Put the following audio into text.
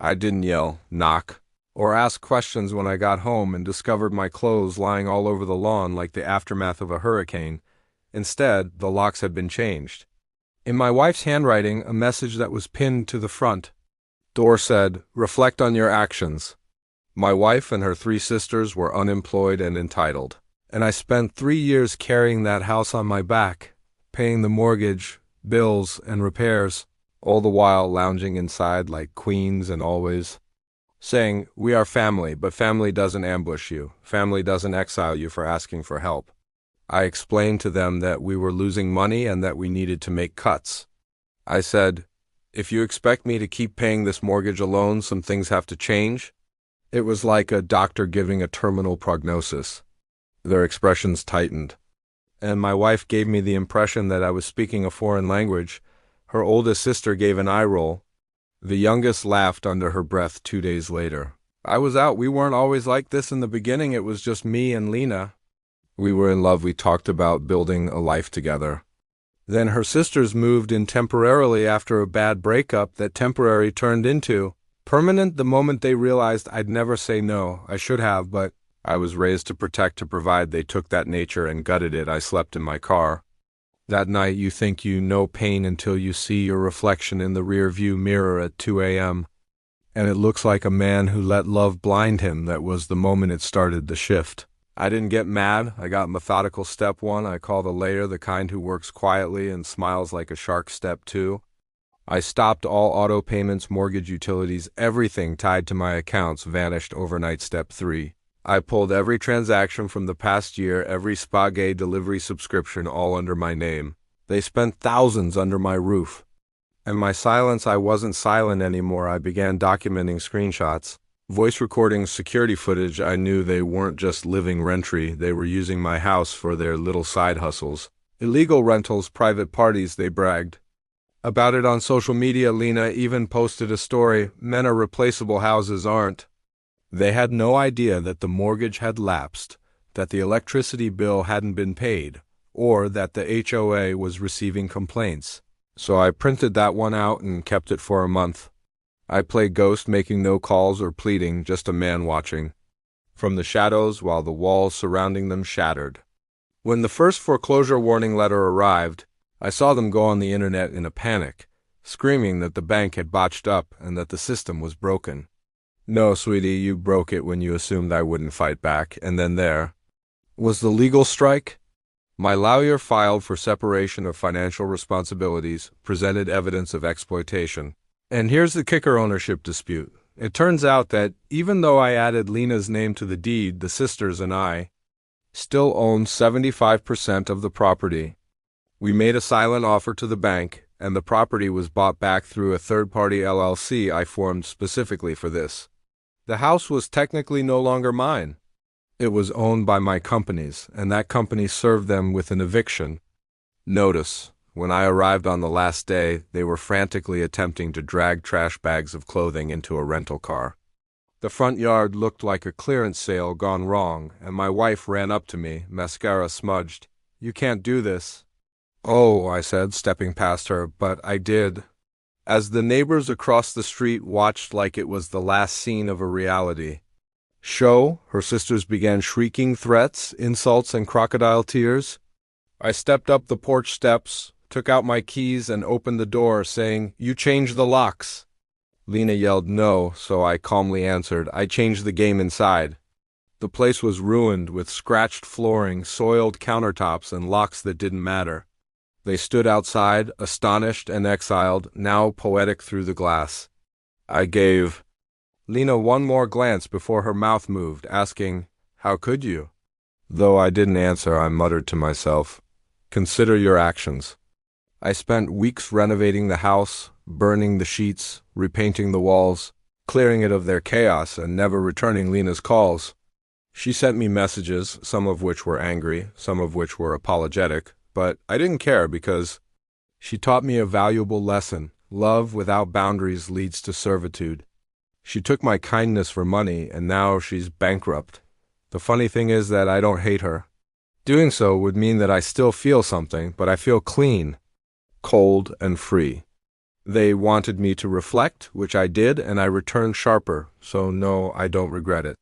I didn't yell, knock, or ask questions when I got home and discovered my clothes lying all over the lawn like the aftermath of a hurricane. Instead, the locks had been changed. In my wife's handwriting, a message that was pinned to the front door said, "Reflect on your actions." My wife and her three sisters were unemployed and entitled, and I spent 3 years carrying that house on my back, paying the mortgage, bills, and repairs, all the while lounging inside like queens and always saying, "We are family, but family doesn't ambush you. Family doesn't exile you for asking for help." I explained to them that we were losing money and that we needed to make cuts. I said, "If you expect me to keep paying this mortgage alone, some things have to change." It was like a doctor giving a terminal prognosis. Their expressions tightened, and my wife gave me the impression that I was speaking a foreign language. Her oldest sister gave an eye roll. The youngest laughed under her breath 2 days later. I was out. We weren't always like this in the beginning. It was just me and Lena. We were in love. We talked about building a life together. Then her sisters moved in temporarily after a bad breakup that temporary turned into permanent the moment they realized I'd never say no. I should have, but I was raised to protect, to provide. They took that nature and gutted it. I slept in my car. That night you think you know pain until you see your reflection in the rear-view mirror at 2 a.m. And it looks like a man who let love blind him. That was the moment it started the shift. I didn't get mad. I got methodical. Step 1, I call the layer, the kind who works quietly and smiles like a shark. Step 2, I stopped all auto payments, mortgage, utilities, everything tied to my accounts vanished overnight. Step 3, I pulled every transaction from the past year, every Spagay delivery subscription, all under my name. They spent thousands under my roof. And my silence, I wasn't silent anymore. I began documenting screenshots, voice recordings, security footage. I knew they weren't just living rent-free. They were using my house for their little side hustles. Illegal rentals, private parties, they bragged about it on social media. Lena even posted a story, "Men are replaceable, houses aren't." They had no idea that the mortgage had lapsed, that the electricity bill hadn't been paid, or that the HOA was receiving complaints. So I printed that one out and kept it for a month. I played ghost, making no calls or pleading, just a man watching from the shadows while the walls surrounding them shattered. When the first foreclosure warning letter arrived, I saw them go on the internet in a panic, screaming that the bank had botched up and that the system was broken. No, sweetie, you broke it when you assumed I wouldn't fight back. And then there was the legal strike. My lawyer filed for separation of financial responsibilities, presented evidence of exploitation. And here's the kicker: ownership dispute. It turns out that even though I added Lena's name to the deed, the sisters and I still owned 75% of the property. We made a silent offer to the bank, and the property was bought back through a third-party LLC I formed specifically for this. The house was technically no longer mine. It was owned by my companies, and that company served them with an eviction notice. When I arrived on the last day, they were frantically attempting to drag trash bags of clothing into a rental car. The front yard looked like a clearance sale gone wrong, and my wife ran up to me, mascara smudged. "You can't do this." "Oh," I said, stepping past her, "but I did." As the neighbors across the street watched like it was the last scene of a reality show, her sisters began shrieking threats, insults, and crocodile tears. I stepped up the porch steps, took out my keys, and opened the door, saying, "You changed the locks." Lena yelled no, so I calmly answered, "I changed the game inside." The place was ruined, with scratched flooring, soiled countertops, and locks that didn't matter. They stood outside, astonished and exiled, now poetic through the glass. I gave Lena one more glance before her mouth moved, asking, "How could you?" Though I didn't answer, I muttered to myself, "Consider your actions." I spent weeks renovating the house, burning the sheets, repainting the walls, clearing it of their chaos, and never returning Lena's calls. She sent me messages, some of which were angry, some of which were apologetic, but I didn't care because she taught me a valuable lesson. Love without boundaries leads to servitude. She took my kindness for money, and now she's bankrupt. The funny thing is that I don't hate her. Doing so would mean that I still feel something, but I feel clean, cold, and free. They wanted me to reflect, which I did, and I returned sharper, so no, I don't regret it.